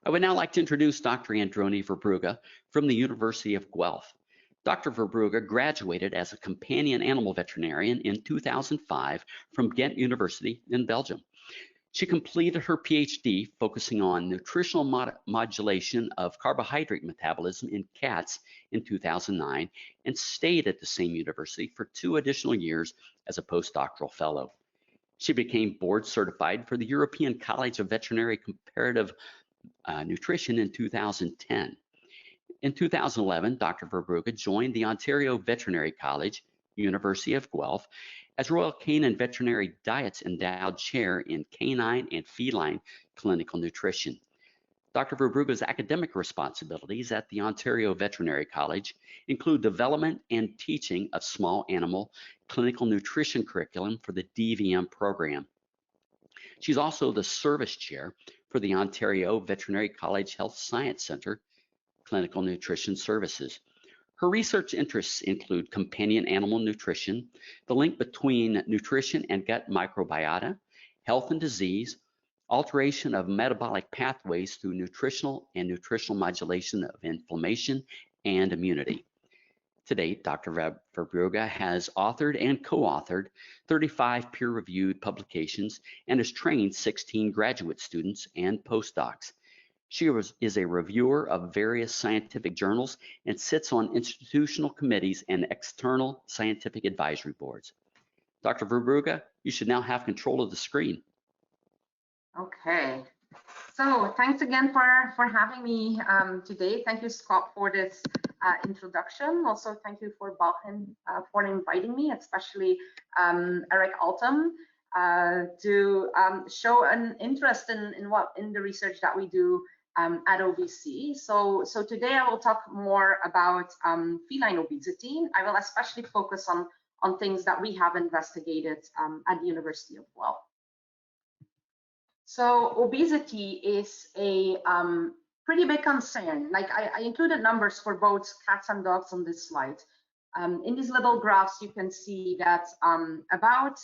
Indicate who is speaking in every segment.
Speaker 1: I would now like to introduce Dr. Adronie Verbrugghe from the University of Guelph. Dr. Verbrugghe graduated as a companion animal veterinarian in 2005 from Ghent University in Belgium. She completed her PhD focusing on nutritional modulation of carbohydrate metabolism in cats in 2009 and stayed at the same university for 2 additional years as a postdoctoral fellow. She became board certified for the European College of Veterinary Comparative Nutrition in 2010. In 2011, Dr. Verbrugghe joined the Ontario Veterinary College, University of Guelph, as Royal Canin Veterinary Diet's Endowed Chair in Canine and Feline Clinical Nutrition. Dr. Verbrugge's academic responsibilities at the Ontario Veterinary College include development and teaching of small animal clinical nutrition curriculum for the DVM program. She's also the service chair for the Ontario Veterinary College Health Science Center Clinical Nutrition Services. Her research interests include companion animal nutrition, the link between nutrition and gut microbiota, health and disease, alteration of metabolic pathways through nutritional and nutritional modulation of inflammation and immunity. To date, Dr. Verbrugghe has authored and co-authored 35 peer-reviewed publications and has trained 16 graduate students and postdocs. She is a reviewer of various scientific journals and sits on institutional committees and external scientific advisory boards. Dr. Verbrugghe, you should now have control of the screen.
Speaker 2: Okay, so thanks again for having me today. Thank you, Scott, for this introduction. Also, thank you for Balchen for inviting me, especially Eric Altum, to show an interest in the research that we do at OVC. So today I will talk more about feline obesity. I will especially focus on things that we have investigated at the University of Guelph. So obesity is a pretty big concern. Like I included numbers for both cats and dogs on this slide. In these little graphs, you can see that about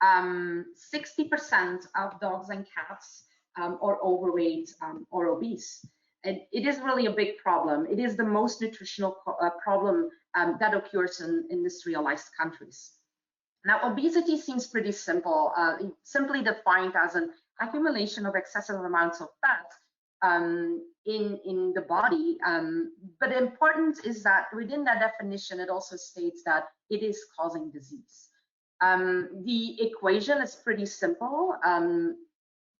Speaker 2: 60% of dogs and cats are overweight or obese. And it is really a big problem. It is the most nutritional problem that occurs in industrialized countries. Now, obesity seems pretty simple, simply defined as an accumulation of excessive amounts of fat in the body. But important is that within that definition, it also states that it is causing disease. The equation is pretty simple.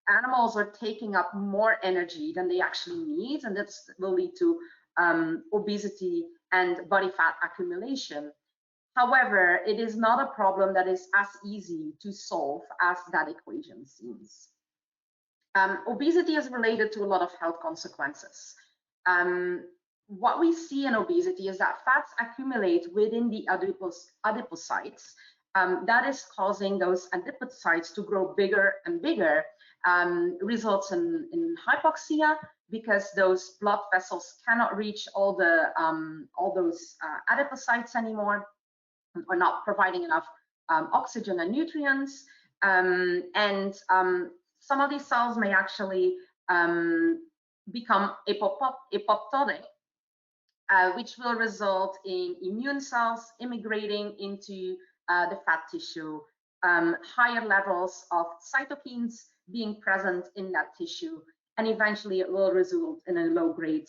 Speaker 2: Animals are taking up more energy than they actually need, and this will lead to obesity and body fat accumulation. However, it is not a problem that is as easy to solve as that equation seems. Obesity is related to a lot of health consequences. What we see in obesity is that fats accumulate within the adipocytes. That is causing those adipocytes to grow bigger and bigger, results in hypoxia because those blood vessels cannot reach all those adipocytes anymore, or not providing enough oxygen and nutrients, and some of these cells may actually become apoptotic, which will result in immune cells immigrating into the fat tissue, higher levels of cytokines being present in that tissue, and eventually it will result in a low-grade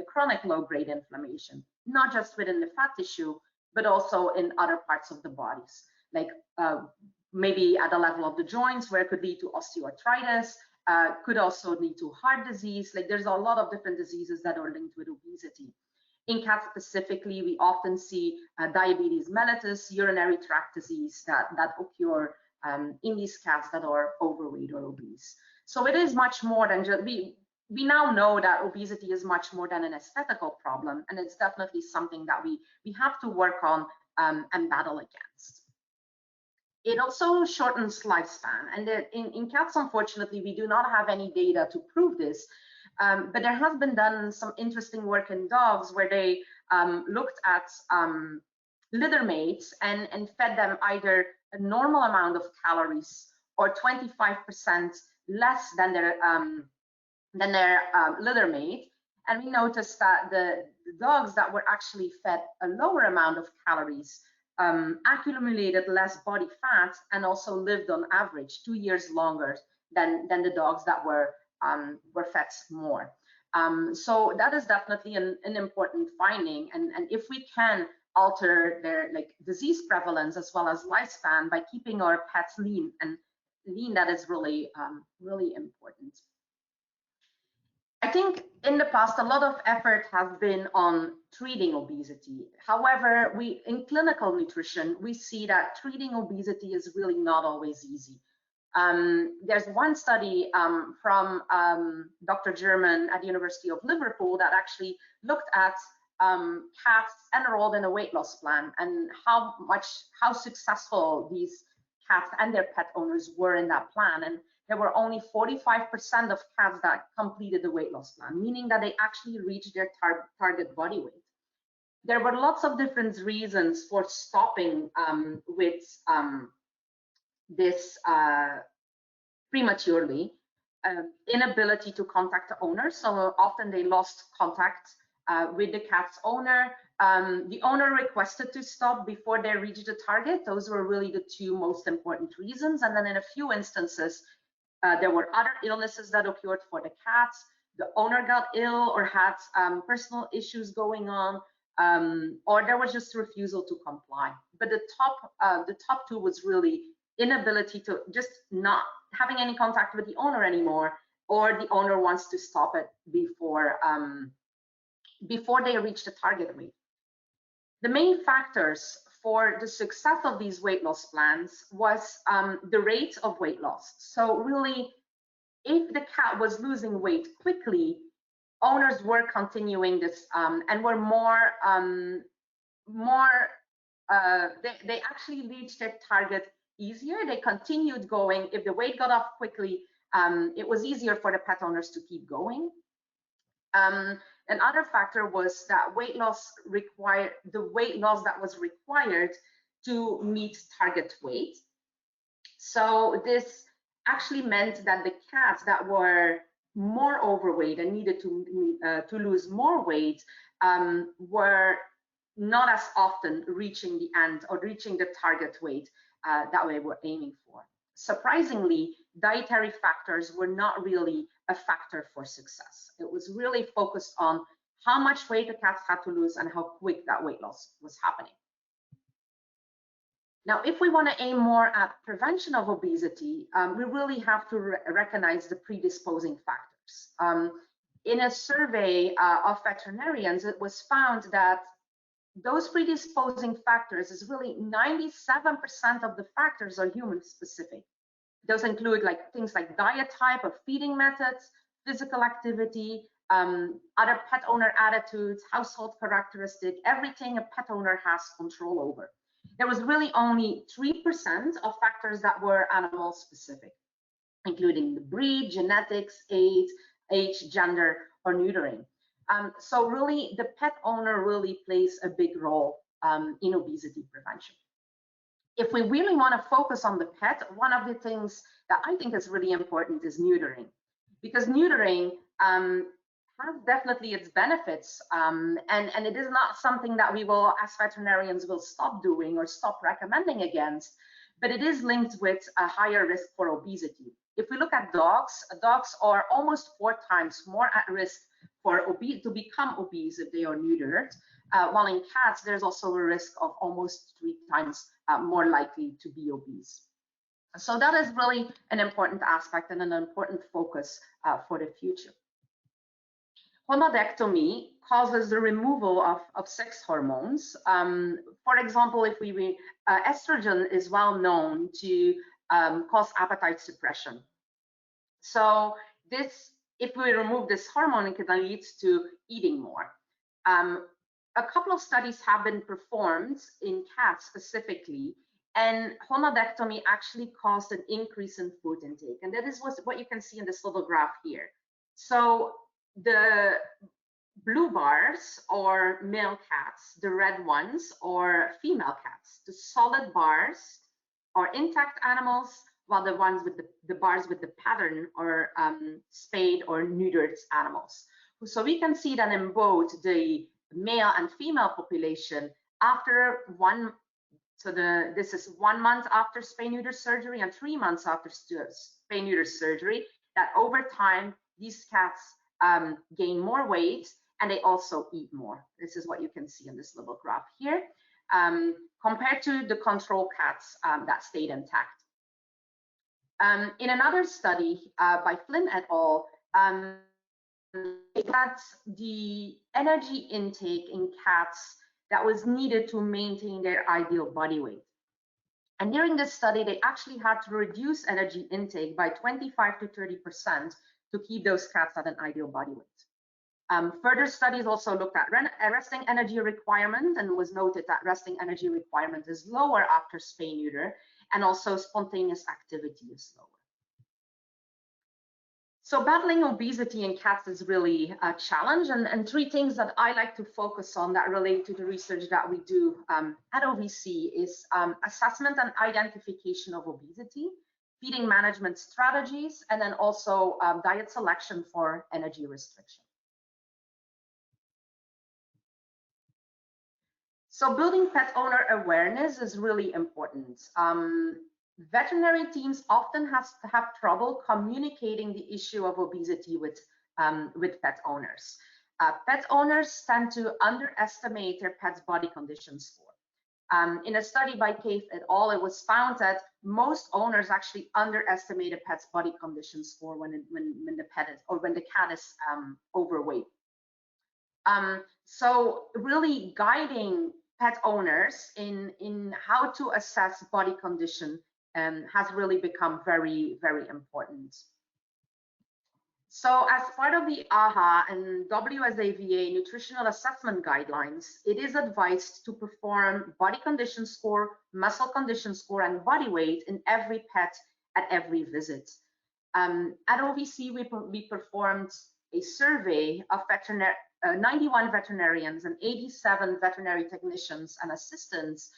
Speaker 2: chronic low-grade inflammation, not just within the fat tissue, but also in other parts of the bodies, like maybe at the level of the joints, where it could lead to osteoarthritis, could also lead to heart disease. Like there's a lot of different diseases that are linked with obesity. In cats specifically, we often see diabetes mellitus, urinary tract disease that occur in these cats that are overweight or obese. So it is much more than just, we now know that obesity is much more than an aesthetical problem, and it's definitely something that we have to work on and battle against. It also shortens lifespan, and in cats, unfortunately, we do not have any data to prove this, but there has been done some interesting work in dogs where they looked at litter mates and fed them either a normal amount of calories or 25% less than their than their litter mate. And we noticed that the dogs that were actually fed a lower amount of calories accumulated less body fat and also lived on average 2 years longer than the dogs that were fed more. So that is definitely an important finding. And if we can alter their disease prevalence as well as lifespan by keeping our pets lean, that is really really important. I think in the past, a lot of effort has been on treating obesity. However, in clinical nutrition, we see that treating obesity is really not always easy. There's one study from Dr. German at the University of Liverpool that actually looked at cats enrolled in a weight loss plan and how successful these cats and their pet owners were in that plan. And there were only 45% of cats that completed the weight loss plan, meaning that they actually reached their target body weight. There were lots of different reasons for stopping with this prematurely. Inability to contact the owner, so often they lost contact with the cat's owner. The owner requested to stop before they reached the target. Those were really the two most important reasons. And then in a few instances, there were other illnesses that occurred for the cats. The owner got ill or had personal issues going on, or there was just refusal to comply. But the top two was really inability to just not having any contact with the owner anymore, or the owner wants to stop it before they reach the target weight. The main factors for the success of these weight loss plans was the rate of weight loss. So really, if the cat was losing weight quickly, owners were continuing this and were they actually reached their target easier. They continued going. If the weight got off quickly, it was easier for the pet owners to keep going. Another factor was that the weight loss that was required to meet target weight. So this actually meant that the cats that were more overweight and needed to lose more weight were not as often reaching the end or reaching the target weight that we were aiming for. Surprisingly, dietary factors were not really a factor for success. It was really focused on how much weight the cats had to lose and how quick that weight loss was happening. Now, if we want to aim more at prevention of obesity, we really have to recognize the predisposing factors. In a survey of veterinarians, it was found that those predisposing factors is really 97% of the factors are human specific. Those include things like diet type or feeding methods, physical activity, other pet owner attitudes, household characteristic, everything a pet owner has control over. There was really only 3% of factors that were animal specific, including the breed, genetics, age, gender, or neutering. So really, the pet owner really plays a big role in obesity prevention. If we really want to focus on the pet, one of the things that I think is really important is neutering, because neutering has definitely its benefits, and it is not something that we will, as veterinarians, will stop doing or stop recommending against, but it is linked with a higher risk for obesity. If we look at dogs are almost 4 times more at risk to become obese if they are neutered, while in cats, there's also a risk of almost 3 times more likely to be obese. So that is really an important aspect and an important focus for the future. Homodectomy causes the removal of sex hormones. For example, if estrogen is well known to cause appetite suppression. So if we remove this hormone, it can lead to eating more. A couple of studies have been performed in cats specifically, and homodectomy actually caused an increase in food intake. And that is what you can see in this little graph here. So the blue bars are male cats, the red ones are female cats. The solid bars are intact animals, while the ones with the bars with the pattern are spayed or neutered animals. So we can see that in both the male and female population, after one, so this is 1 month after spay-neuter surgery and 3 months after spay-neuter surgery, that over time, these cats gain more weight and they also eat more. This is what you can see in this little graph here, compared to the control cats that stayed intact. In another study by Flynn et al., that the energy intake in cats that was needed to maintain their ideal body weight. And during this study, they actually had to reduce energy intake by 25 to 30% to keep those cats at an ideal body weight. Further studies also looked at resting energy requirement, and it was noted that resting energy requirement is lower after spay-neuter, and also spontaneous activity is lower. So battling obesity in cats is really a challenge, and three things that I like to focus on that relate to the research that we do at OVC is assessment and identification of obesity, feeding management strategies, and then also diet selection for energy restriction. So building pet owner awareness is really important. Veterinary teams often have trouble communicating the issue of obesity with pet owners. Pet owners tend to underestimate their pet's body condition score. In a study by Guelph et al., it was found that most owners actually underestimate a pet's body condition score when the pet is, or when the cat is overweight. So really guiding pet owners in how to assess body condition has really become very, very important. So as part of the AHA and WSAVA nutritional assessment guidelines, it is advised to perform body condition score, muscle condition score, and body weight in every pet at every visit. At OVC, we performed a survey of 91 veterinarians and 87 veterinary technicians and assistants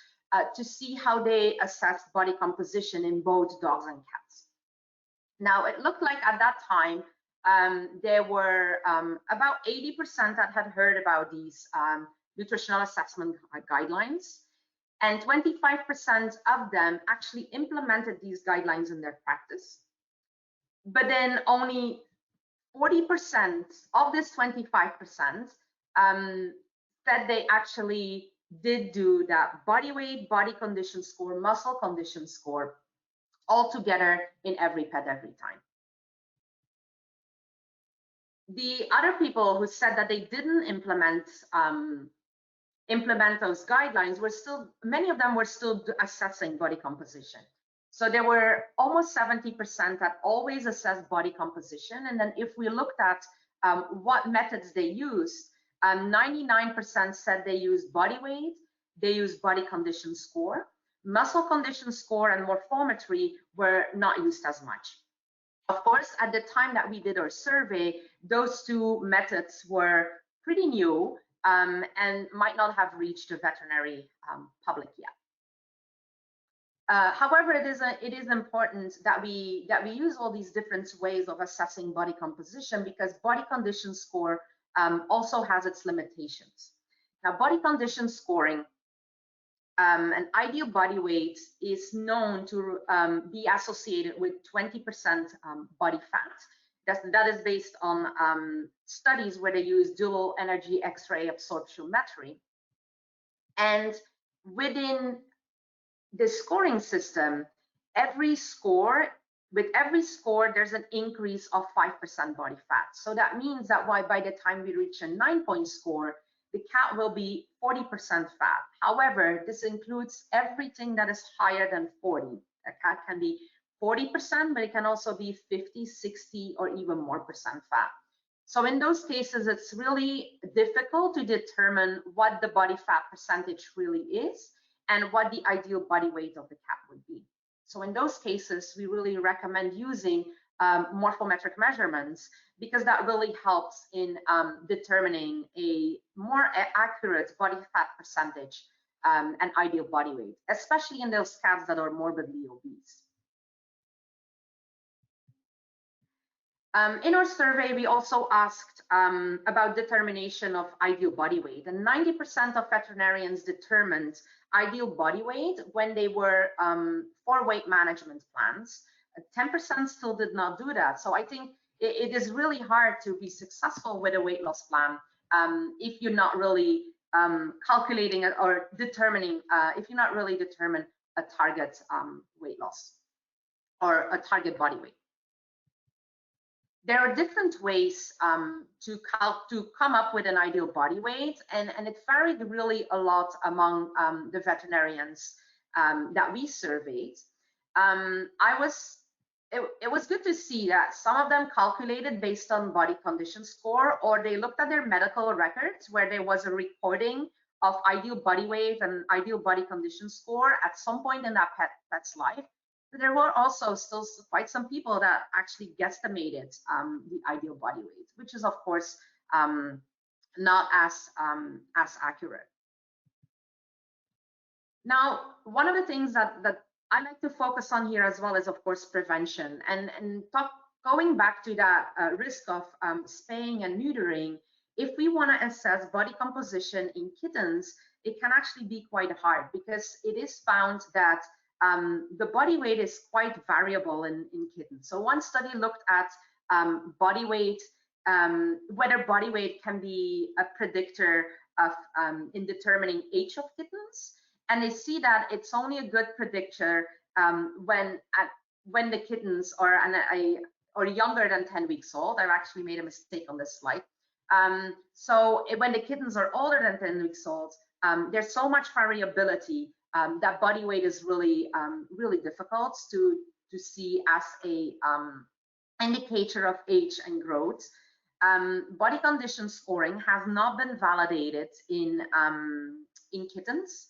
Speaker 2: to see how they assess body composition in both dogs and cats. Now, it looked like at that time, there were about 80% that had heard about these nutritional assessment guidelines, and 25% of them actually implemented these guidelines in their practice. But then only 40% of this 25% said they actually did do that body weight, body condition score, muscle condition score all together in every pet every time. The other people who said that they didn't implement those guidelines were still, many of them were still assessing body composition. So there were almost 70% that always assessed body composition. And then if we looked at what methods they used, 99% said they used body weight, they used body condition score. Muscle condition score and morphometry were not used as much. Of course, at the time that we did our survey, those two methods were pretty new and might not have reached the veterinary public yet. However, it is important that we use all these different ways of assessing body composition, because body condition score also has its limitations. Now, body condition scoring, an ideal body weight is known to be associated with 20% body fat. That is based on studies where they use dual energy X-ray absorptiometry. And within the scoring system, with every score, there's an increase of 5% body fat. So that means that by the time we reach a 9-point score, the cat will be 40% fat. However, this includes everything that is higher than 40. A cat can be 40%, but it can also be 50, 60, or even more % fat. So in those cases, it's really difficult to determine what the body fat percentage really is and what the ideal body weight of the cat would be. So in those cases, we really recommend using morphometric measurements, because that really helps in determining a more accurate body fat percentage and ideal body weight, especially in those cats that are morbidly obese. In our survey, we also asked about determination of ideal body weight, and 90% of veterinarians determined ideal body weight when they were for weight management plans. 10% still did not do that. So I think it is really hard to be successful with a weight loss plan if you're not really calculating or determining, if you're not really determine a target weight loss or a target body weight. There are different ways to come up with an ideal body weight, and it varied really a lot among the veterinarians that we surveyed. It was good to see that some of them calculated based on body condition score, or they looked at their medical records where there was a recording of ideal body weight and ideal body condition score at some point in that pet's life. There were also still quite some people that actually guesstimated the ideal body weight, which is of course not as accurate. Now, one of the things that I like to focus on here as well is of course prevention, and going back to that risk of spaying and neutering. If we want to assess body composition in kittens, it can actually be quite hard, because it is found that the body weight is quite variable in kittens. So one study looked at body weight, whether body weight can be a predictor of in determining age of kittens, and they see that it's only a good predictor when the kittens are younger than 10 weeks old. I've actually made a mistake on this slide. So when the kittens are older than 10 weeks old, there's so much variability that body weight is really really difficult to see as a indicator of age and growth. Body condition scoring has not been validated in kittens,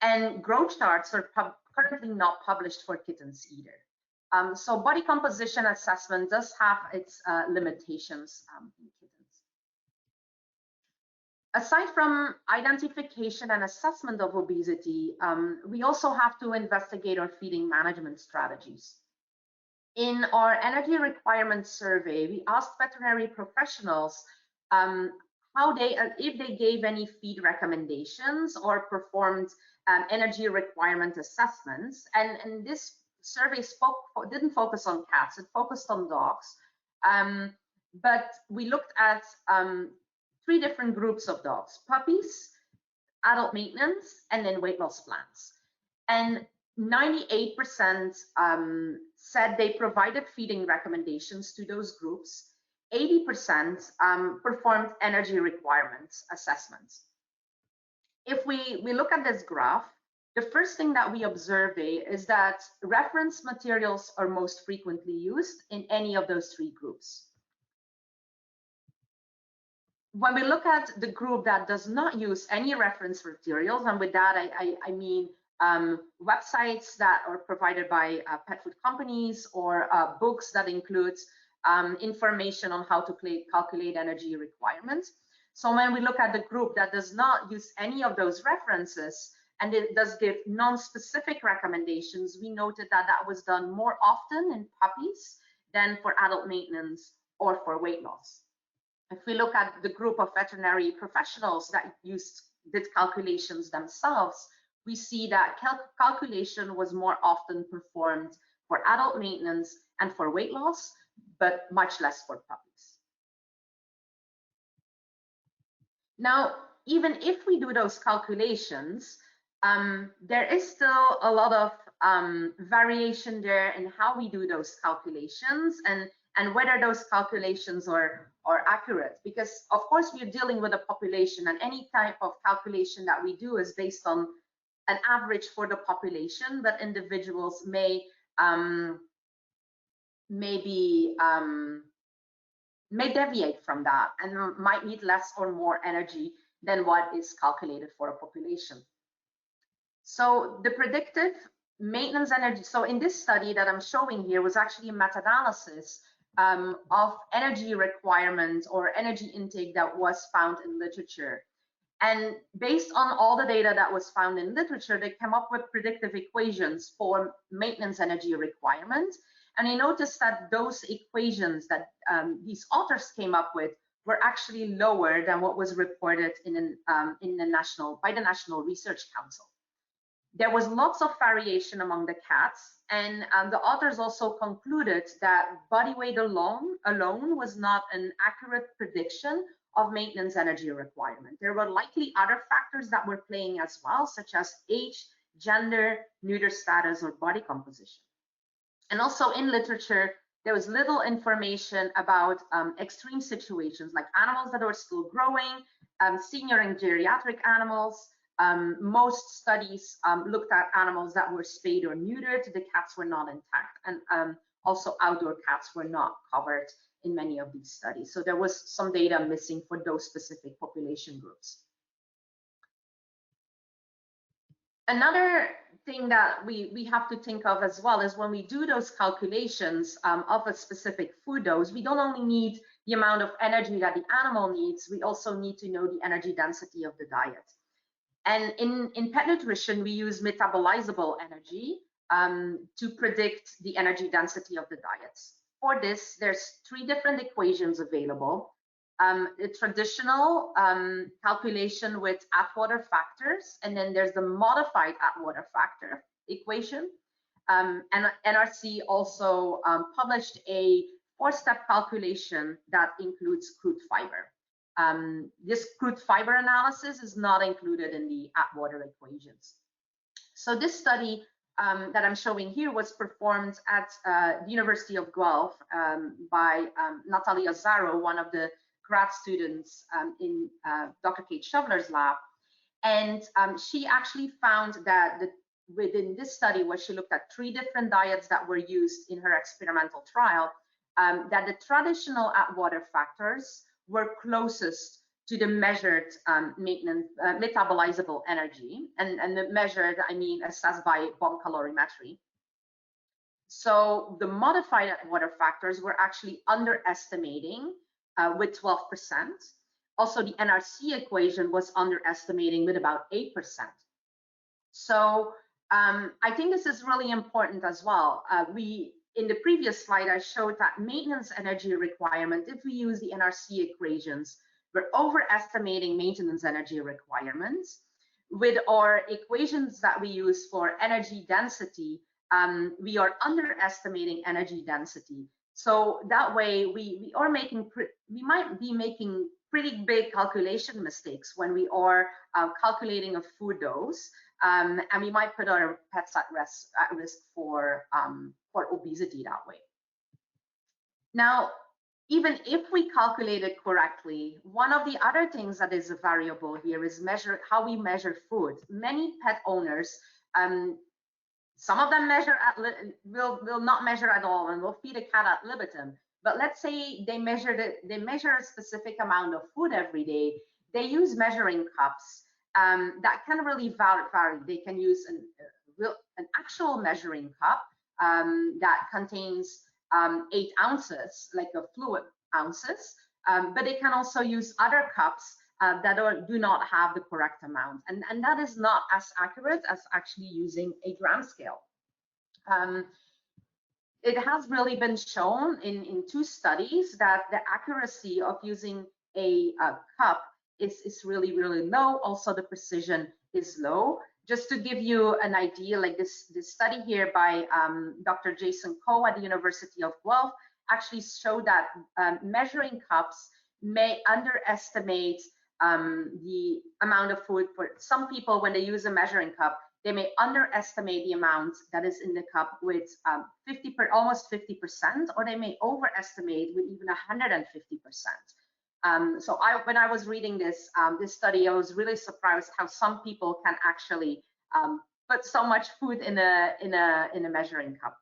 Speaker 2: and growth charts are currently not published for kittens either. So body composition assessment does have its limitations in kittens. Aside from identification and assessment of obesity, we also have to investigate our feeding management strategies. In our energy requirement survey, we asked veterinary professionals if they gave any feed recommendations or performed energy requirement assessments. And this survey didn't focus on cats, it focused on dogs. But we looked at 3 different groups of dogs: puppies, adult maintenance, and then weight loss plans. And 98% said they provided feeding recommendations to those groups. 80% performed energy requirements assessments. If we look at this graph, the first thing that we observe is that reference materials are most frequently used in any of those 3 groups. When we look at the group that does not use any reference materials, and with that I mean websites that are provided by pet food companies, or books that include information on how to calculate energy requirements. So when we look at the group that does not use any of those references, and it does give non-specific recommendations, we noted that that was done more often in puppies than for adult maintenance or for weight loss. If we look at the group of veterinary professionals that did calculations themselves, we see that calculation was more often performed for adult maintenance and for weight loss, but much less for puppies. Now, even if we do those calculations, there is still a lot of variation there in how we do those calculations, and whether those calculations are accurate, because of course we're dealing with a population, and any type of calculation that we do is based on an average for the population, but individuals may deviate from that and might need less or more energy than what is calculated for a population. So the predictive maintenance energy, so in this study that I'm showing here was actually a meta-analysis of energy requirements or energy intake that was found in literature. And based on all the data that was found in literature, they came up with predictive equations for maintenance energy requirements. And I noticed that those equations that these authors came up with were actually lower than what was reported by the National Research Council. There was lots of variation among the cats, and the authors also concluded that body weight alone was not an accurate prediction of maintenance energy requirement. There were likely other factors that were playing as well, such as age, gender, neuter status, or body composition. And also in literature, there was little information about extreme situations like animals that are still growing, senior and geriatric animals. Most studies looked at animals that were spayed or neutered. The cats were not intact, and also outdoor cats were not covered in many of these studies. So there was some data missing for those specific population groups. Another thing that we have to think of as well is when we do those calculations of a specific food dose, we don't only need the amount of energy that the animal needs, we also need to know the energy density of the diet. And in pet nutrition, we use metabolizable energy to predict the energy density of the diets. For this, there's 3 different equations available. The traditional calculation with Atwater factors, and then there's the modified Atwater factor equation. And NRC also published a 4-step calculation that includes crude fiber. This crude fiber analysis is not included in the Atwater equations. So this study that I'm showing here was performed at the University of Guelph by Natalia Zaro, one of the grad students in Dr. Kate Shoveler's lab. And she actually found that within this study, where she looked at 3 different diets that were used in her experimental trial, that the traditional Atwater factors were closest to the measured maintenance metabolizable energy, and the measured, I mean assessed by bomb calorimetry. So the modified Atwater factors were actually underestimating with 12%. Also, the NRC equation was underestimating with about 8%. So I think this is really important as well. In the previous slide, I showed that maintenance energy requirement, if we use the NRC equations, we're overestimating maintenance energy requirements. With our equations that we use for energy density, we are underestimating energy density. So that way, we might be making pretty big calculation mistakes when we are calculating a food dose, and we might put our pets at risk for obesity that way. Now, even if we calculate it correctly, one of the other things that is a variable here is how we measure food. Many pet owners, some of them will not measure at all and will feed a cat ad libitum. But let's say they measure a specific amount of food every day. They use measuring cups that can really vary. They can use an actual measuring cup that contains 8 ounces, like a fluid ounces, but they can also use other cups that do not have the correct amount, and that is not as accurate as actually using a gram scale. It has really been shown in 2 studies that the accuracy of using a cup is really, really low. Also, the precision is low. Just to give you an idea, like this study here by Dr. Jason Coe at the University of Guelph actually showed that measuring cups may underestimate the amount of food. For some people, when they use a measuring cup, they may underestimate the amount that is in the cup with almost 50%, or they may overestimate with even 150%. So when I was reading this study, I was really surprised how some people can actually put so much food in a measuring cup.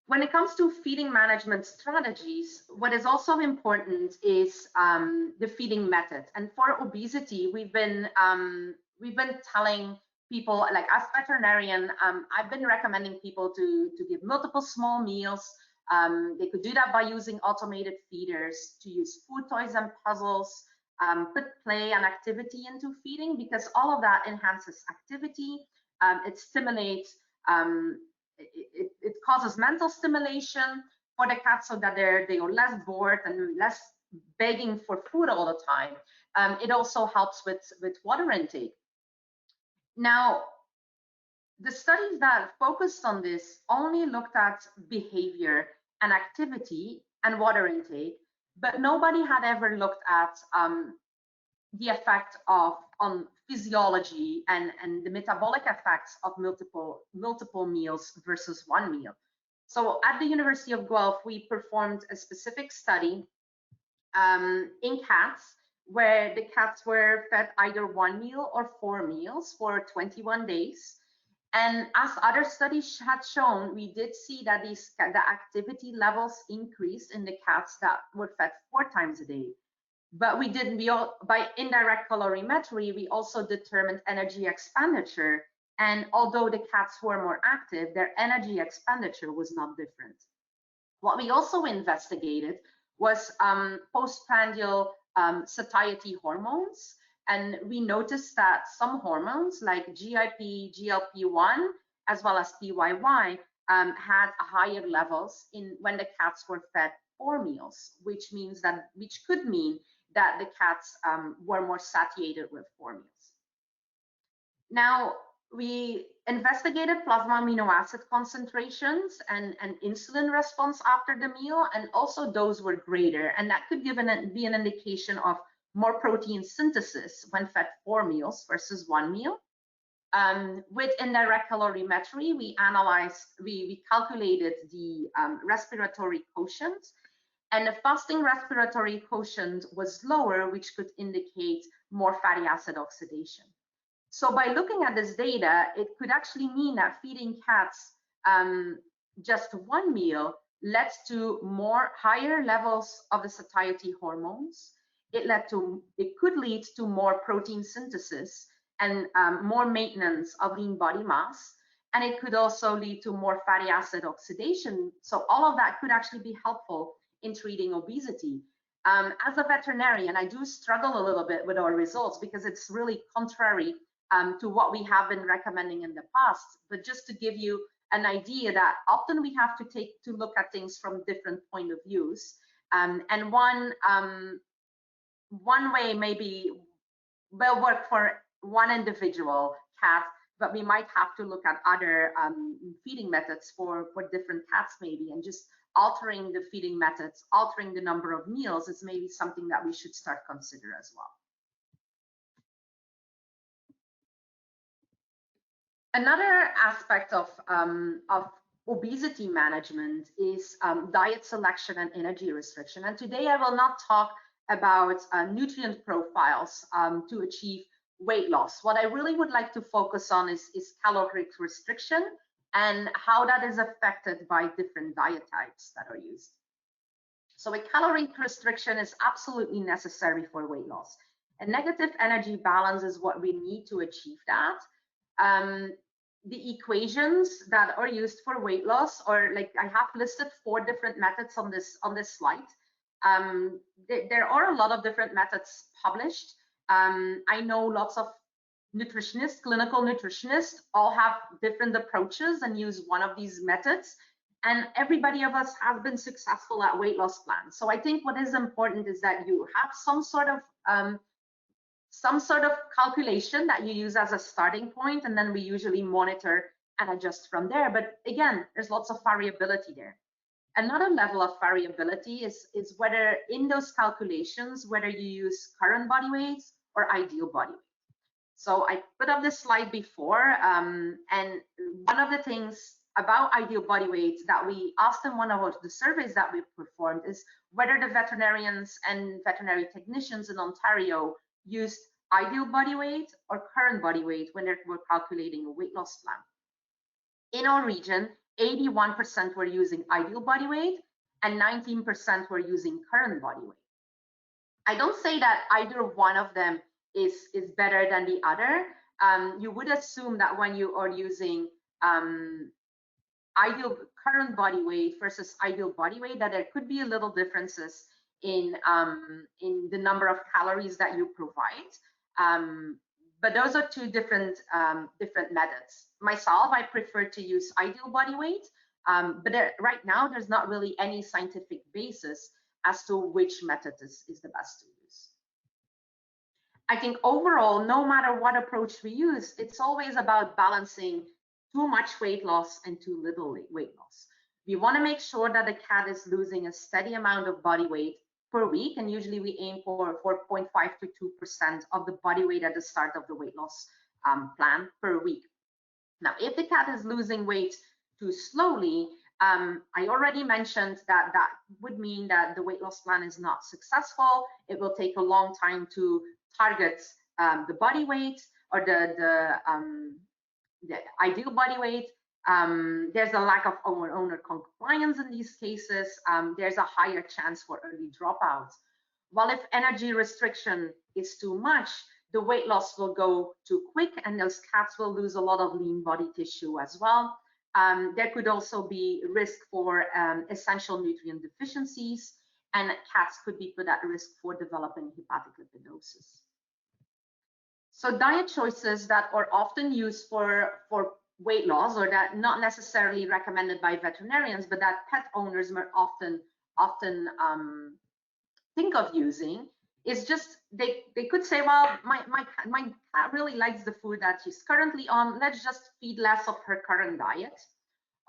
Speaker 2: When it comes to feeding management strategies, what is also important is the feeding method. And for obesity, we've been telling people, like as veterinarian, I've been recommending people to give multiple small meals. They could do that by using automated feeders, to use food toys and puzzles, put play and activity into feeding, because all of that enhances activity. It stimulates It causes mental stimulation for the cats so that they are less bored and less begging for food all the time. It also helps with water intake. Now, the studies that focused on this only looked at behavior and activity and water intake, but nobody had ever looked at the effect on physiology and the metabolic effects of multiple meals versus one meal. So at the University of Guelph, we performed a specific study in cats where the cats were fed either one meal or 4 meals for 21 days. And as other studies had shown, we did see that the activity levels increased in the cats that were fed 4 times a day. But by indirect calorimetry, we also determined energy expenditure. And although the cats were more active, their energy expenditure was not different. What we also investigated was postprandial satiety hormones. And we noticed that some hormones like GIP, GLP-1, as well as PYY, had higher levels when the cats were fed 4 meals, which could mean that the cats were more satiated with 4 meals. Now, we investigated plasma amino acid concentrations and insulin response after the meal, and also those were greater, and that could be an indication of more protein synthesis when fed 4 meals versus 1 meal. With indirect calorimetry, we calculated the respiratory quotient, and the fasting respiratory quotient was lower, which could indicate more fatty acid oxidation. So by looking at this data, it could actually mean that feeding cats just 1 meal led to higher levels of the satiety hormones. It could lead to more protein synthesis and more maintenance of lean body mass. And it could also lead to more fatty acid oxidation. So all of that could actually be helpful in treating obesity. As a veterinarian, I do struggle a little bit with our results because it's really contrary to what we have been recommending in the past. But just to give you an idea that often we have to look at things from different point of views. And one way maybe will work for one individual cat, but we might have to look at other feeding methods for different cats maybe, and just altering the feeding methods, altering the number of meals is maybe something that we should start consider as well. Another aspect of obesity management is diet selection and energy restriction. And today I will not talk about nutrient profiles to achieve weight loss. What I really would like to focus on is caloric restriction and how that is affected by different diet types that are used. So a caloric restriction is absolutely necessary for weight loss. A negative energy balance is what we need to achieve that. The equations that are used for weight loss, or like I have listed 4 different methods on this slide. There are a lot of different methods published. I know lots of nutritionists, clinical nutritionists, all have different approaches and use one of these methods. And everybody of us has been successful at weight loss plans. So I think what is important is that you have some sort of calculation that you use as a starting point, and then we usually monitor and adjust from there. But again, there's lots of variability there. Another level of variability is whether in those calculations, whether you use current body weight or ideal body weight. So I put up this slide before, and one of the things about ideal body weight that we asked in one of the surveys that we performed is whether the veterinarians and veterinary technicians in Ontario used ideal body weight or current body weight when they were calculating a weight loss plan. In our region, 81% were using ideal body weight and 19% were using current body weight. I don't say that either one of them is better than the other. You would assume that when you are using ideal current body weight versus ideal body weight, that there could be a little differences in the number of calories that you provide. But those are 2 different methods. myself, I prefer to use ideal body weight, but right now there's not really any scientific basis as to which method is the best to use. I think overall, no matter what approach we use, it's always about balancing too much weight loss and too little weight loss. We want to make sure that the cat is losing a steady amount of body weight per week, and usually we aim for 0.5 to 2% of the body weight at the start of the weight loss plan per week. Now, if the cat is losing weight too slowly, I already mentioned that that would mean that the weight loss plan is not successful. It will take a long time to target the body weight or the ideal body weight. There's a lack of owner compliance in these cases. There's a higher chance for early dropouts. While if energy restriction is too much, the weight loss will go too quick and those cats will lose a lot of lean body tissue as well. There could also be risk for essential nutrient deficiencies, and cats could be put at risk for developing hepatic lipidosis. So diet choices that are often used for weight loss, or that not necessarily recommended by veterinarians, but that pet owners more often think of using, is just they could say, well, my cat really likes the food that she's currently on, let's just feed less of her current diet.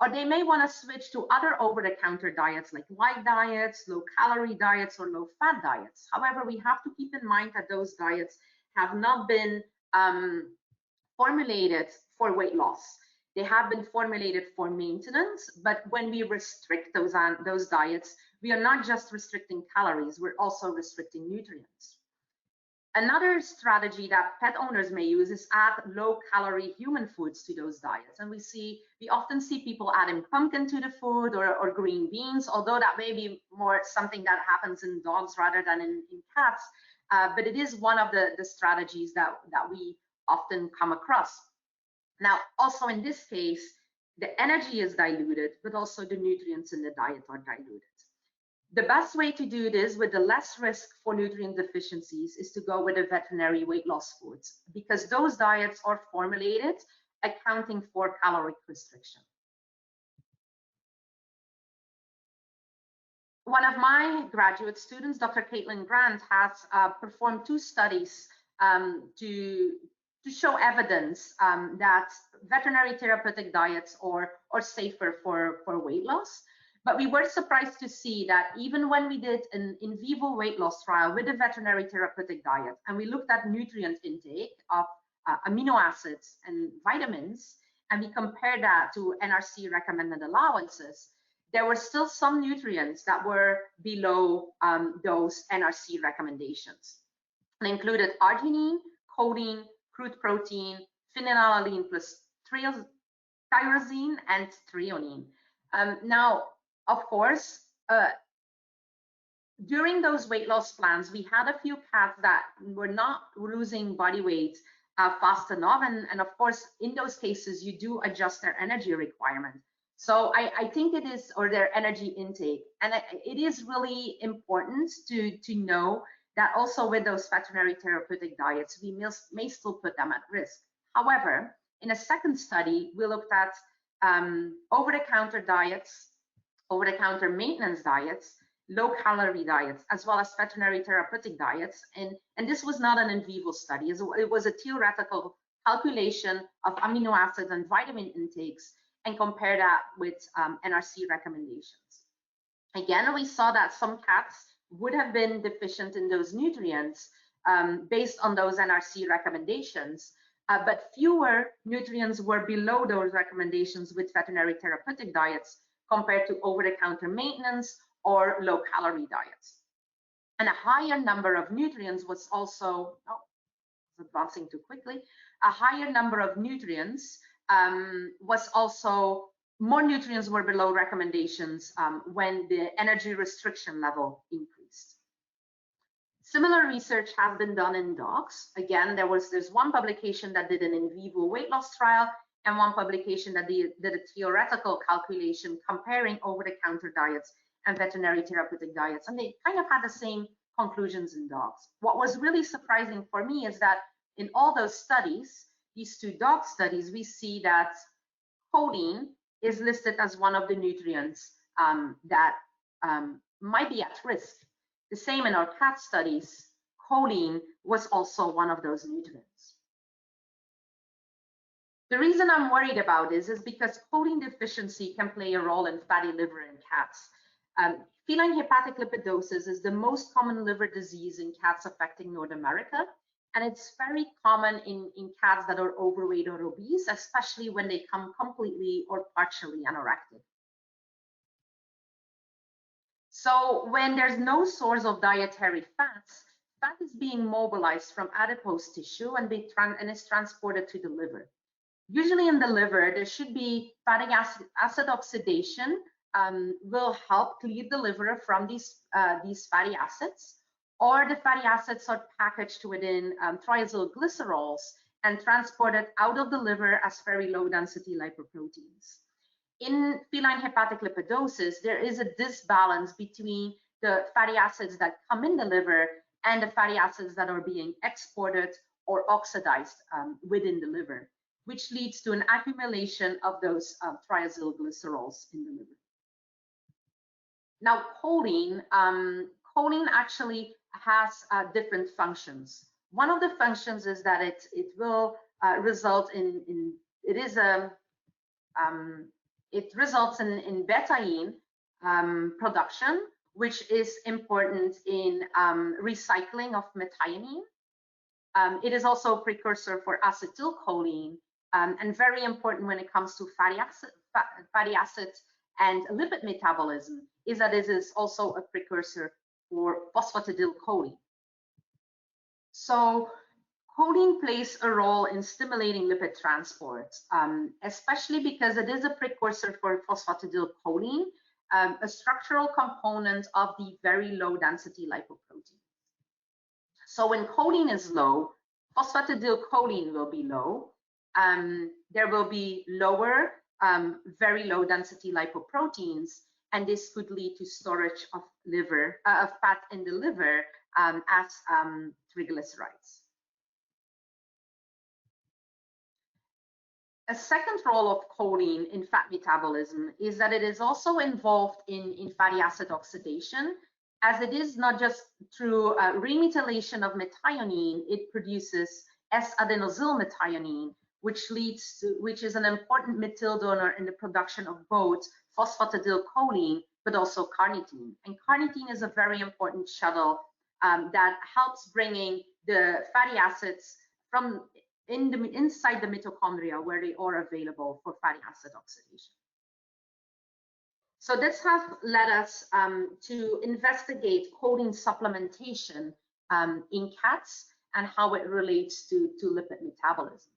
Speaker 2: Or they may want to switch to other over-the-counter diets like light diets, low-calorie diets, or low-fat diets. However, we have to keep in mind that those diets have not been formulated for weight loss. They have been formulated for maintenance, but when we restrict those diets, we are not just restricting calories, we're also restricting nutrients. Another strategy that pet owners may use is add low-calorie human foods to those diets. And we often see people adding pumpkin to the food or green beans, although that may be more something that happens in dogs rather than in cats. But it is one of the strategies that we often come across. Now, also in this case, the energy is diluted, but also the nutrients in the diet are diluted. The best way to do this with the less risk for nutrient deficiencies is to go with the veterinary weight loss foods, because those diets are formulated accounting for caloric restriction. One of my graduate students, Dr. Caitlin Grant, has performed 2 studies to show evidence that veterinary therapeutic diets are safer for weight loss. But we were surprised to see that even when we did an in vivo weight loss trial with a veterinary therapeutic diet, and we looked at nutrient intake of amino acids and vitamins, and we compared that to NRC recommended allowances, there were still some nutrients that were below those NRC recommendations. And included arginine, choline, crude protein, phenylalanine plus tyrosine, and threonine. Now, of course, during those weight loss plans, we had a few cats that were not losing body weight fast enough. And of course, in those cases, you do adjust their energy requirement. So I think it is, or their energy intake. And it is really important to know that also with those veterinary therapeutic diets, we may still put them at risk. However, in a second study, we looked at over-the-counter diets, over-the-counter maintenance diets, low-calorie diets, as well as veterinary therapeutic diets. And this was not an in vivo study. It was a theoretical calculation of amino acid and vitamin intakes and compare that with NRC recommendations. Again, we saw that some cats would have been deficient in those nutrients based on those NRC recommendations, but fewer nutrients were below those recommendations with veterinary therapeutic diets compared to over-the-counter maintenance or low-calorie diets. And a higher number of nutrients was also, advancing too quickly, a higher number of nutrients was also, more nutrients were below recommendations when the energy restriction level increased. Similar research has been done in dogs. Again, there's one publication that did an in vivo weight loss trial and one publication that did a theoretical calculation comparing over-the-counter diets and veterinary therapeutic diets, and they kind of had the same conclusions in dogs. What was really surprising for me is that in all those studies, these two dog studies, we see that choline is listed as one of the nutrients that might be at risk. The same in our cat studies, choline was also one of those nutrients. The reason I'm worried about this is because choline deficiency can play a role in fatty liver in cats. Feline hepatic lipidosis is the most common liver disease in cats affecting North America, and it's very common in cats that are overweight or obese, especially when they come completely or partially anorectic. So when there's no source of dietary fats, fat is being mobilized from adipose tissue and is transported to the liver. Usually in the liver, there should be fatty acid oxidation will help clear the liver from these fatty acids, or the fatty acids are packaged within triacylglycerols and transported out of the liver as very low density lipoproteins. In feline hepatic lipidosis, there is a disbalance between the fatty acids that come in the liver and the fatty acids that are being exported or oxidized within the liver, which leads to an accumulation of those triacylglycerols in the liver. Now, choline actually has different functions. One of the functions is that it will result in betaine production, which is important in recycling of methionine. It is also a precursor for acetylcholine, and very important when it comes to fatty acids and lipid metabolism, is that it is also a precursor for phosphatidylcholine. So choline plays a role in stimulating lipid transport, especially because it is a precursor for phosphatidylcholine, a structural component of the very low density lipoprotein. So when choline is low, phosphatidylcholine will be low. There will be lower, very low density lipoproteins, and this could lead to storage of fat in the liver as triglycerides. A second role of choline in fat metabolism is that it is also involved in fatty acid oxidation, as it is not just through remethylation of methionine, it produces S-adenosylmethionine, which is an important methyl donor in the production of both phosphatidylcholine, but also carnitine. And carnitine is a very important shuttle that helps bringing the fatty acids from inside the mitochondria, where they are available for fatty acid oxidation. So this has led us to investigate choline supplementation in cats and how it relates to lipid metabolism.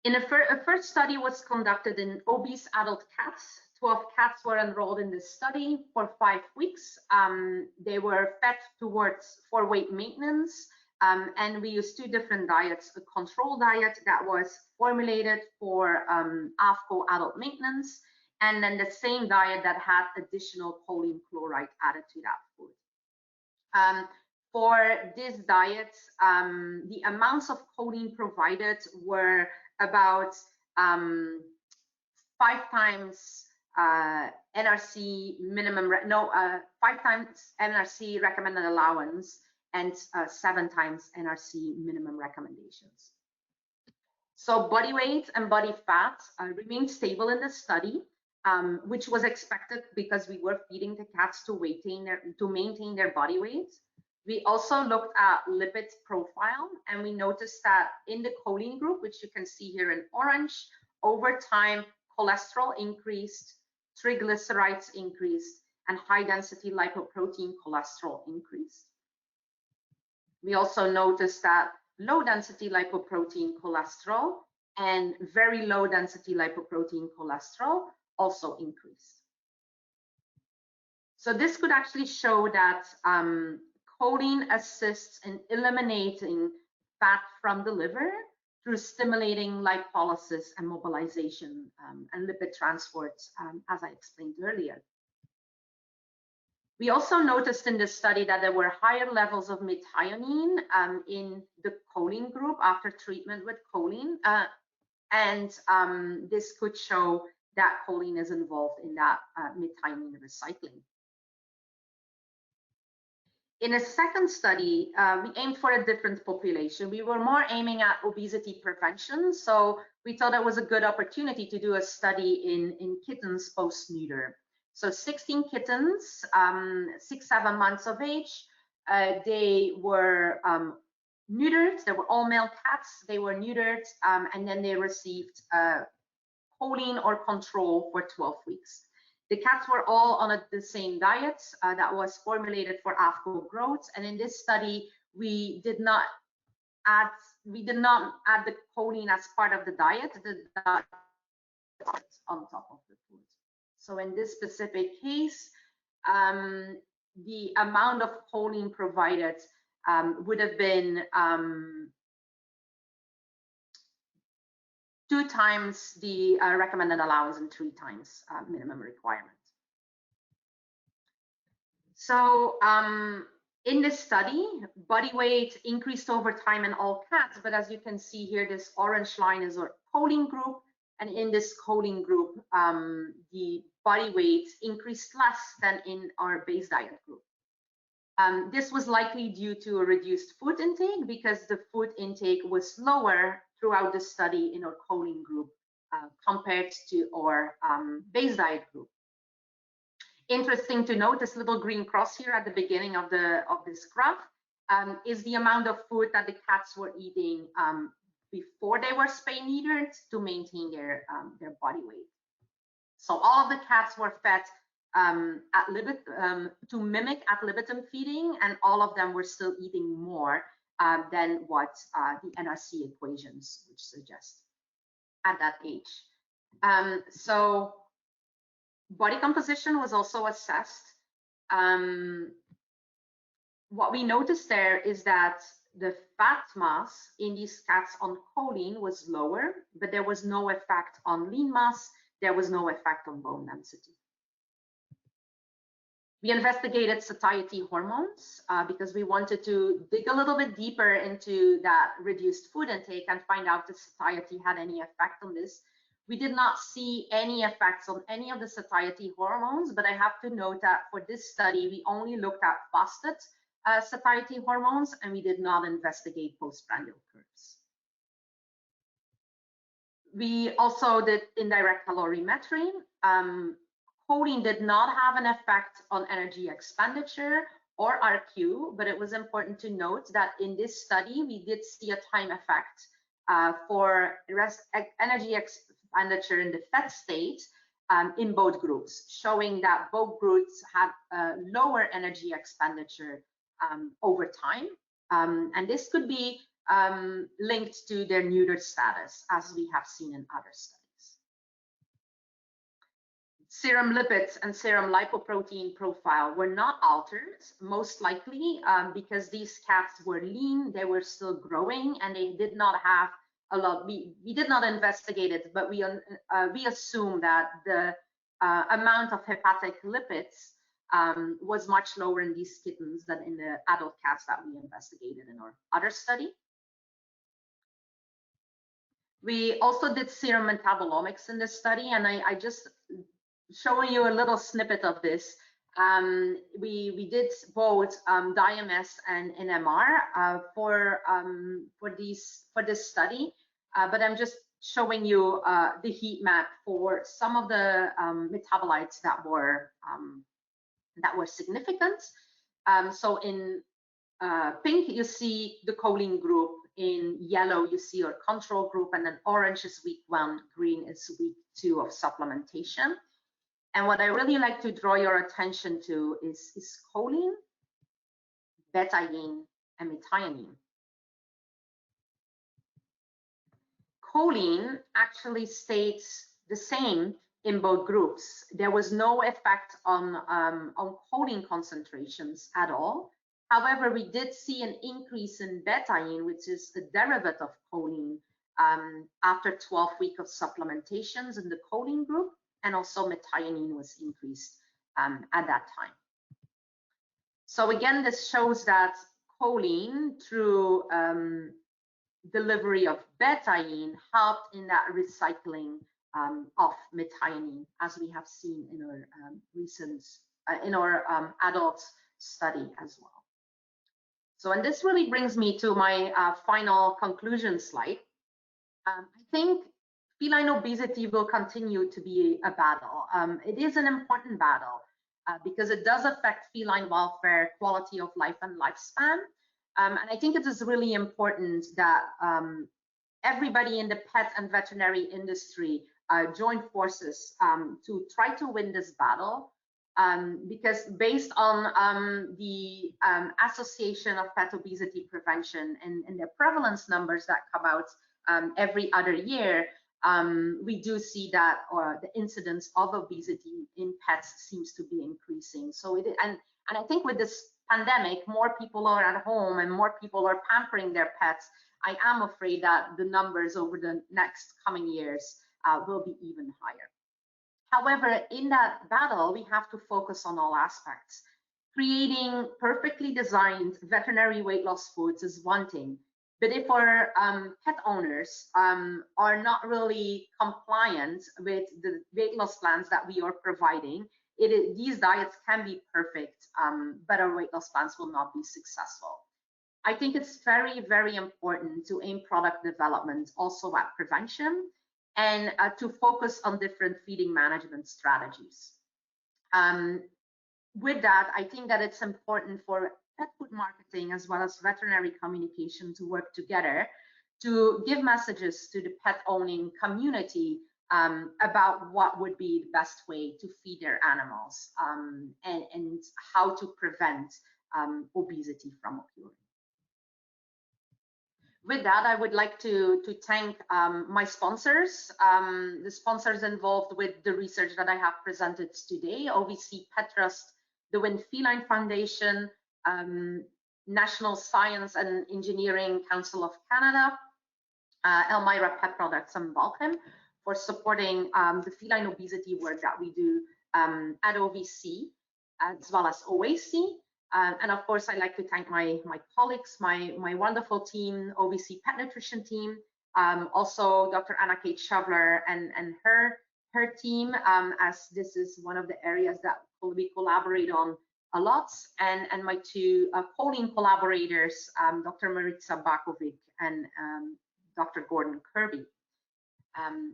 Speaker 2: A first study was conducted in obese adult cats. 12 cats were enrolled in this study for 5 weeks. They were fed for weight maintenance, and we used 2 different diets: a control diet that was formulated for AFCO adult maintenance, and then the same diet that had additional choline chloride added to that food. For this diet, the amounts of choline provided were about 5 times NRC minimum, 5 times NRC recommended allowance, and 7 times NRC minimum recommendations. So body weight and body fat remained stable in the study, which was expected because we were feeding the cats to maintain their body weight. We also looked at lipid profile, and we noticed that in the choline group, which you can see here in orange, over time, cholesterol increased, triglycerides increased, and high density lipoprotein cholesterol increased. We also noticed that low density lipoprotein cholesterol and very low density lipoprotein cholesterol also increased. So this could actually show that choline assists in eliminating fat from the liver through stimulating lipolysis and mobilization and lipid transport, as I explained earlier. We also noticed in this study that there were higher levels of methionine in the choline group after treatment with choline, and this could show that choline is involved in that methionine recycling. In a second study, we aimed for a different population. We were more aiming at obesity prevention, so we thought it was a good opportunity to do a study in kittens post-neuter. So 16 kittens, 6-7 months of age. They were neutered. They were all male cats. They were neutered, and then they received choline or control for 12 weeks. The cats were all on the same diet that was formulated for AFCO growth, and in this study, we did not add the choline as part of the diet. The diet on top of the food. So in this specific case, the amount of choline provided would have been 2 times the recommended allowance and 3 times minimum requirement. So in this study, body weight increased over time in all cats, but as you can see here, this orange line is our choline group, and in this choline group, the body weight increased less than in our base diet group. This was likely due to a reduced food intake because the food intake was lower throughout the study in our choline group compared to our base diet group. Interesting to note, this little green cross here at the beginning of this graph is the amount of food that the cats were eating before they were spay-neutered to maintain their body weight. So all of the cats were fed to mimic ad libitum feeding, and all of them were still eating more than what the NRC equations would suggest at that age. So body composition was also assessed. What we noticed there is that the fat mass in these cats on choline was lower, but there was no effect on lean mass. There was no effect on bone density. We investigated satiety hormones because we wanted to dig a little bit deeper into that reduced food intake and find out if satiety had any effect on this. We did not see any effects on any of the satiety hormones, but I have to note that for this study, we only looked at fasted satiety hormones, and we did not investigate postprandial curves. We also did indirect calorimetry. Choline did not have an effect on energy expenditure or RQ, but it was important to note that in this study, we did see a time effect for energy expenditure in the fed state in both groups, showing that both groups had lower energy expenditure over time. And this could be linked to their neutered status, as we have seen in other studies. Serum lipids and serum lipoprotein profile were not altered, most likely because these cats were lean, they were still growing, and they did not have a lot. We did not investigate it, but we assume that the amount of hepatic lipids was much lower in these kittens than in the adult cats that we investigated in our other study. We also did serum metabolomics in this study, and I just showing you a little snippet of this. We did both DIMS and NMR for this study, but I'm just showing you the heat map for some of the metabolites that were significant. So in pink, you see the choline group. In yellow, you see our control group, and then orange is week 1, green is week 2 of supplementation. And what I really like to draw your attention to is choline, betaine, and methionine. Choline actually stays the same in both groups. There was no effect on choline concentrations at all. However, we did see an increase in betaine, which is the derivative of choline, after 12 weeks of supplementations in the choline group, and also methionine was increased at that time. So again, this shows that choline, through delivery of betaine, helped in that recycling of methionine, as we have seen in our recent, adult study as well. So, and this really brings me to my final conclusion slide. I think feline obesity will continue to be a battle. It is an important battle because it does affect feline welfare, quality of life, and lifespan. And I think it is really important that everybody in the pet and veterinary industry join forces to try to win this battle. Because based on the Association of Pet Obesity Prevention and the prevalence numbers that come out every other year, we do see that the incidence of obesity in pets seems to be increasing. So and I think with this pandemic, more people are at home and more people are pampering their pets. I am afraid that the numbers over the next coming years will be even higher. However, in that battle, we have to focus on all aspects. Creating perfectly designed veterinary weight loss foods is one thing, but if our pet owners are not really compliant with the weight loss plans that we are providing, these diets can be perfect, but our weight loss plans will not be successful. I think it's very, very important to aim product development also at prevention, and to focus on different feeding management strategies. With that, I think that it's important for pet food marketing as well as veterinary communication to work together to give messages to the pet owning community about what would be the best way to feed their animals, and how to prevent obesity from occurring. With that, I would like to thank my sponsors, the sponsors involved with the research that I have presented today: OVC Pet Trust, the Win Feline Foundation, National Science and Engineering Council of Canada, Elmira Pet Products, and Balchem for supporting the feline obesity work that we do at OVC, as well as OAC. And of course, I'd like to thank my colleagues, my wonderful team, OVC Pet Nutrition team, also Dr. Anna Kate Shovler and her team, as this is one of the areas that we collaborate on a lot, and my two choline collaborators, Dr. Maritza Bakovic and Dr. Gordon Kirby.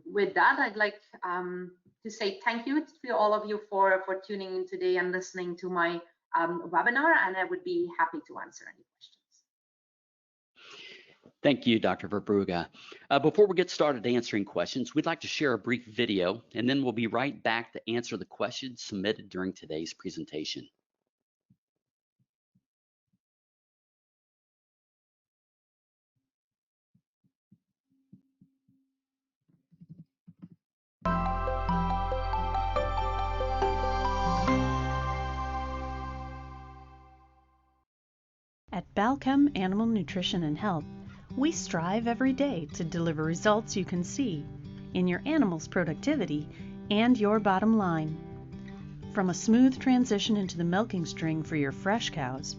Speaker 2: With that, I'd like to say thank you to all of you for tuning in today and listening to my webinar, and I would be happy to answer any questions.
Speaker 1: Thank you, Dr. Verbrugghe. Before we get started answering questions, we'd like to share a brief video, and then we'll be right back to answer the questions submitted during today's presentation.
Speaker 3: At Balchem Animal Nutrition and Health, we strive every day to deliver results you can see in your animal's productivity and your bottom line. From a smooth transition into the milking string for your fresh cows,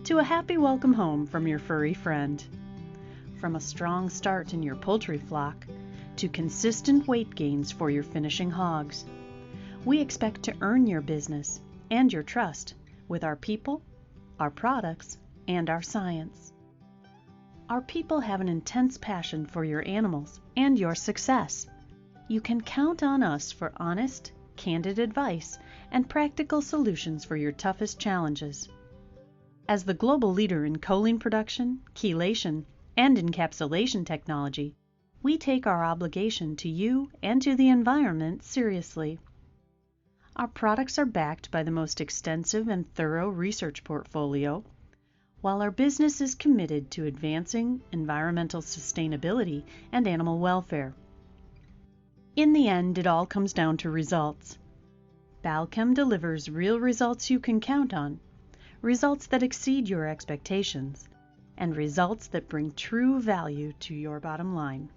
Speaker 3: to a happy welcome home from your furry friend. From a strong start in your poultry flock, to consistent weight gains for your finishing hogs. We expect to earn your business and your trust with our people, our products, and our science. Our people have an intense passion for your animals and your success. You can count on us for honest, candid advice and practical solutions for your toughest challenges. As the global leader in choline production, chelation, and encapsulation technology, we take our obligation to you and to the environment seriously. Our products are backed by the most extensive and thorough research portfolio, while our business is committed to advancing environmental sustainability and animal welfare. In the end, it all comes down to results. Balchem delivers real results you can count on, results that exceed your expectations, and results that bring true value to your bottom line.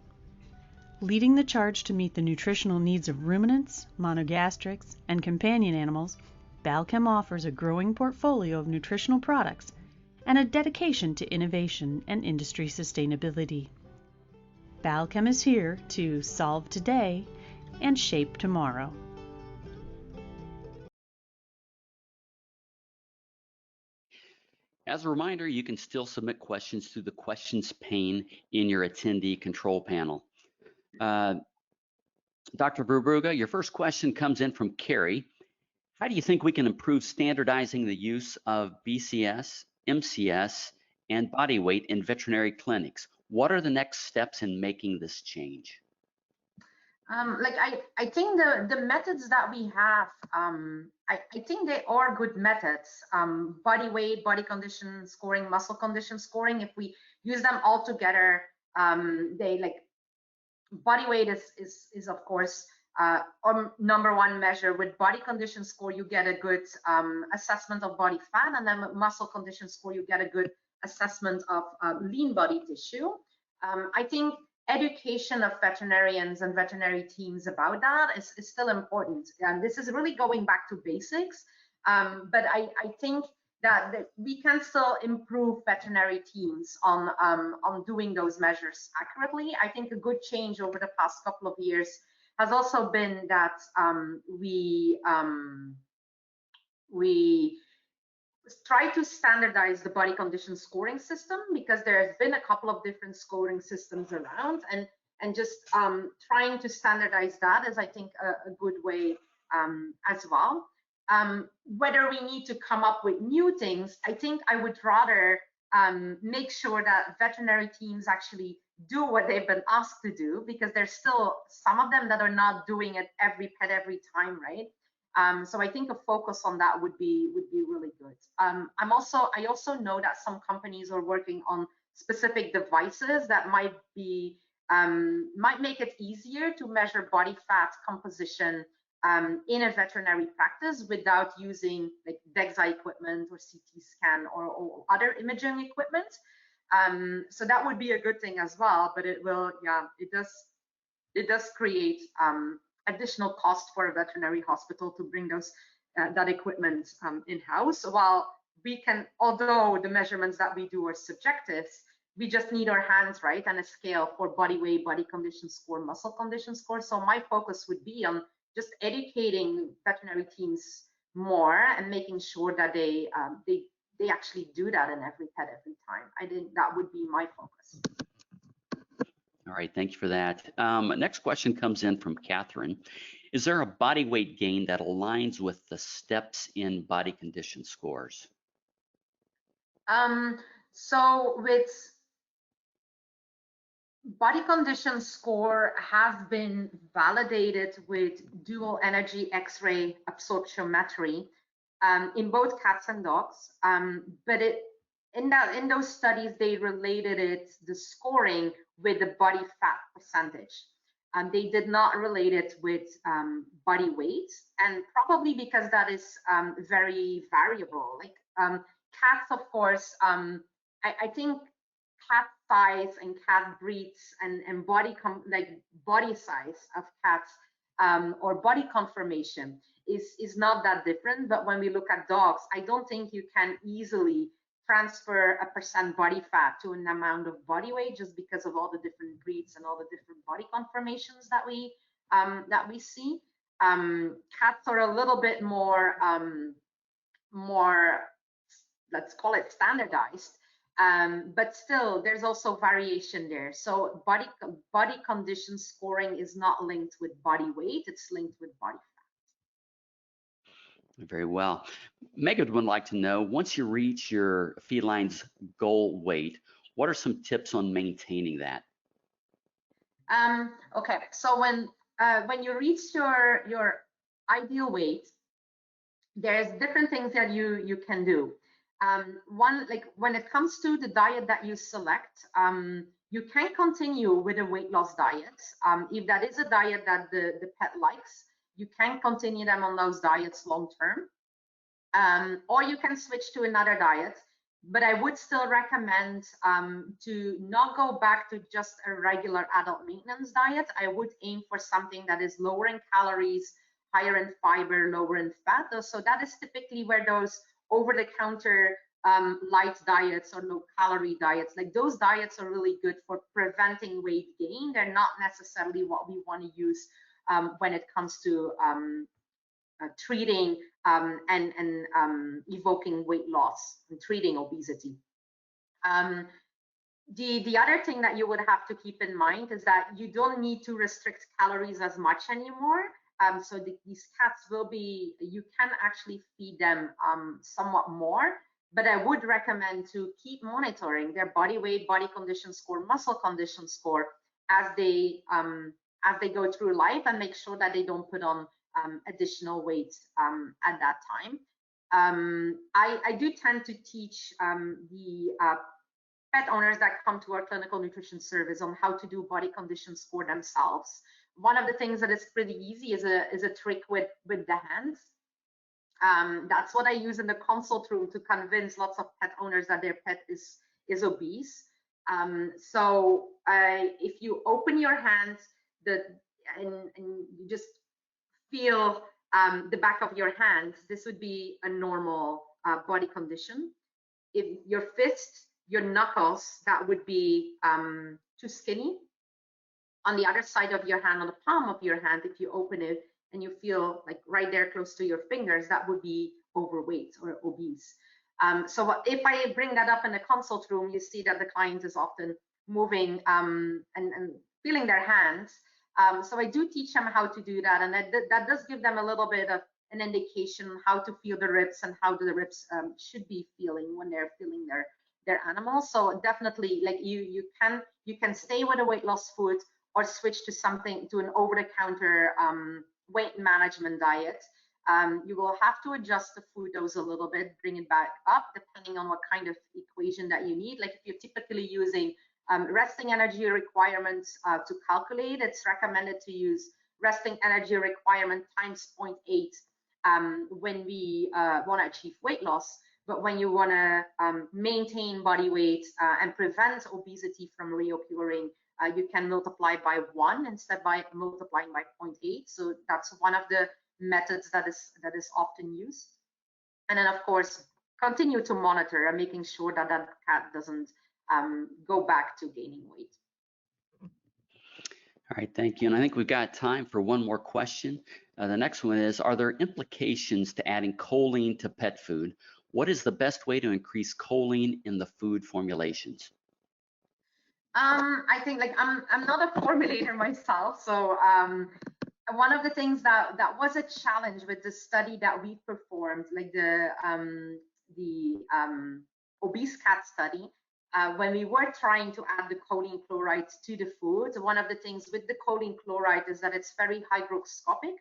Speaker 3: Leading the charge to meet the nutritional needs of ruminants, monogastrics, and companion animals, Balchem offers a growing portfolio of nutritional products and a dedication to innovation and industry sustainability. Balchem is here to solve today and shape tomorrow.
Speaker 1: As a reminder, you can still submit questions through the questions pane in your attendee control panel. Dr. Verbrugghe, your first question comes in from Carrie. How do you think we can improve standardizing the use of BCS, MCS, and body weight in veterinary clinics? What are the next steps in making this change?
Speaker 2: I think the methods that we have, I think they are good methods. Body weight, body condition scoring, muscle condition scoring. If we use them all together, body weight is of course our number one measure. With body condition score, you get a good assessment of body fat, and then with muscle condition score, you get a good assessment of lean body tissue. I think education of veterinarians and veterinary teams about that is still important, and this is really going back to basics. But I think that we can still improve veterinary teams on doing those measures accurately. I think a good change over the past couple of years has also been that we try to standardize the body condition scoring system, because there's been a couple of different scoring systems around, and just trying to standardize that is, I think, a good way as well. Whether we need to come up with new things, I think I would rather make sure that veterinary teams actually do what they've been asked to do, because there's still some of them that are not doing it every time, right? So I think a focus on that would be really good. I also know that some companies are working on specific devices that might make it easier to measure body fat composition in a veterinary practice without using like DEXA equipment or CT scan or other imaging equipment. So that would be a good thing as well, but it does create additional cost for a veterinary hospital to bring that equipment in-house. While we can, although the measurements that we do are subjective, we just need our hands, right, and a scale for body weight, body condition score, muscle condition score. So my focus would be on just educating veterinary teams more and making sure that they actually do that in every pet every time. I think that would be my focus.
Speaker 1: All right, thank you for that. Next question comes in from Catherine. Is there a body weight gain that aligns with the steps in body condition scores?
Speaker 2: So with body condition score has been validated with dual energy X-ray absorptiometry in both cats and dogs, but in those studies they related the scoring with the body fat percentage. They did not relate it with body weight, and probably because that is very variable. Like cats, of course, I think cat size and cat breeds and body size of cats or body conformation is not that different. But when we look at dogs, I don't think you can easily transfer a % body fat to an amount of body weight, just because of all the different breeds and all the different body conformations that we see. Cats are a little bit more let's call it standardized, but still there's also variation there. So body condition scoring is not linked with body weight, it's linked with body fat.
Speaker 1: Very well. Megan would like to know, once you reach your feline's goal weight, what are some tips on maintaining that?
Speaker 2: Okay, so when you reach your ideal weight, there's different things that you can do. One, like when it comes to the diet that you select, you can continue with a weight loss diet. If that is a diet that the pet likes, you can continue them on those diets long term, or you can switch to another diet. But I would still recommend to not go back to just a regular adult maintenance diet. I would aim for something that is lower in calories, higher in fiber, lower in fat. So that is typically where those over-the-counter light diets or low-calorie diets, like those diets are really good for preventing weight gain. They're not necessarily what we want to use when it comes to treating and evoking weight loss and treating obesity. The other thing that you would have to keep in mind is that you don't need to restrict calories as much anymore. So these cats will be, you can actually feed them somewhat more, but I would recommend to keep monitoring their body weight, body condition score, muscle condition score as they go through life, and make sure that they don't put on additional weight at that time. I do tend to teach the pet owners that come to our clinical nutrition service on how to do body condition score themselves. One of the things that is pretty easy is a trick with the hands. That's what I use in the consult room to convince lots of pet owners that their pet is obese. So if you open your hands and you just feel the back of your hands, this would be a normal body condition. If your fist, your knuckles, that would be too skinny. On the other side of your hand, on the palm of your hand, if you open it and you feel like right there close to your fingers, that would be overweight or obese. So if I bring that up in the consult room, you see that the client is often moving and feeling their hands. So I do teach them how to do that, and that does give them a little bit of an indication how to feel the ribs and how the ribs should be feeling when they're feeling their animals. So definitely, like you can stay with a weight loss food or switch to an over-the-counter weight management diet. You will have to adjust the food dose a little bit, bring it back up depending on what kind of equation that you need. Like if you're typically using resting energy requirements to calculate, it's recommended to use resting energy requirement times 0.8 when we want to achieve weight loss. But when you want to maintain body weight and prevent obesity from reoccurring, you can multiply by 1 instead by multiplying by 0.8. So that's one of the methods that is often used. And then of course, continue to monitor and making sure that that cat doesn't go back to gaining weight.
Speaker 1: All right, thank you. And I think we've got time for one more question. The next one is, are there implications to adding choline to pet food? What is the best way to increase choline in the food formulations?
Speaker 2: I think, like, I'm not a formulator myself, so one of the things that was a challenge with the study that we performed, like the obese cat study, when we were trying to add the choline chloride to the food, one of the things with the choline chloride is that it's very hygroscopic,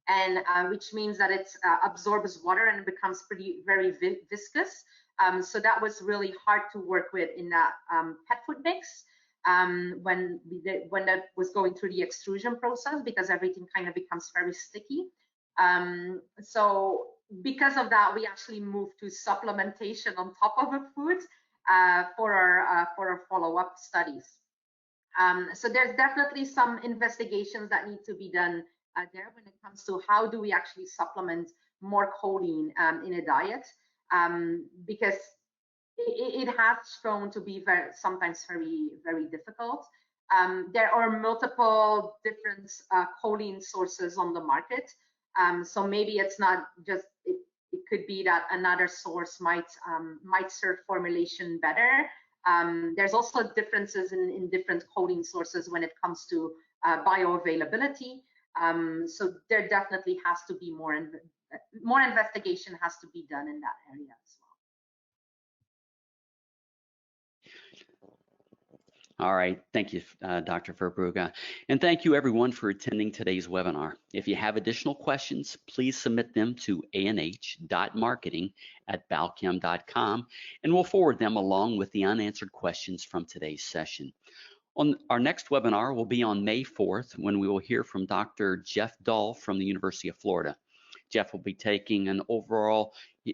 Speaker 2: and which means that it absorbs water and it becomes very viscous. So that was really hard to work with in that pet food mix when that was going through the extrusion process, because everything kind of becomes very sticky. So because of that, we actually moved to supplementation on top of a food for our follow-up studies. So there's definitely some investigations that need to be done there when it comes to how do we actually supplement more choline in a diet, because it has shown to be sometimes very difficult. There are multiple different choline sources on the market, so maybe it's not just it could be that another source might serve formulation better. There's also differences in different choline sources when it comes to bioavailability. So there definitely has to be more investigation has to be done in that area as well.
Speaker 1: All right, thank you, Dr. Verbrugghe. And thank you everyone for attending today's webinar. If you have additional questions, please submit them to anh.marketing@balchem.com, and we'll forward them along with the unanswered questions from today's session. On our next webinar will be on May 4th, when we will hear from Dr. Jeff Dull from the University of Florida. Jeff will be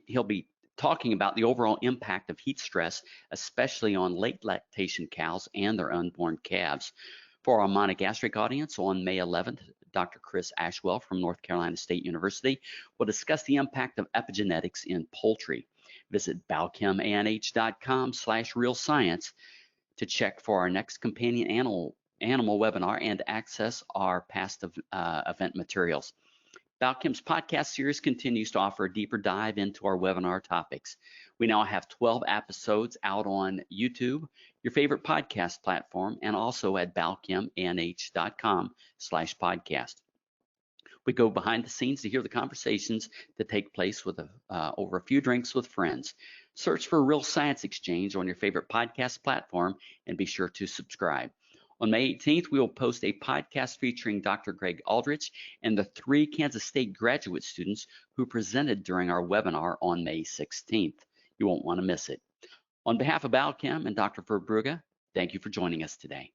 Speaker 1: he'll be talking about the overall impact of heat stress, especially on late lactation cows and their unborn calves. For our monogastric audience on May 11th, Dr. Chris Ashwell from North Carolina State University will discuss the impact of epigenetics in poultry. Visit balchemanh.com/real science to check for our next companion animal webinar and access our past event materials. Balchem's podcast series continues to offer a deeper dive into our webinar topics. We now have 12 episodes out on YouTube, your favorite podcast platform, and also at balchemanh.com/podcast. We go behind the scenes to hear the conversations that take place with over a few drinks with friends. Search for Real Science Exchange on your favorite podcast platform and be sure to subscribe. On May 18th, we will post a podcast featuring Dr. Greg Aldrich and the 3 Kansas State graduate students who presented during our webinar on May 16th. You won't want to miss it. On behalf of Balchem and Dr. Verbrugghe, thank you for joining us today.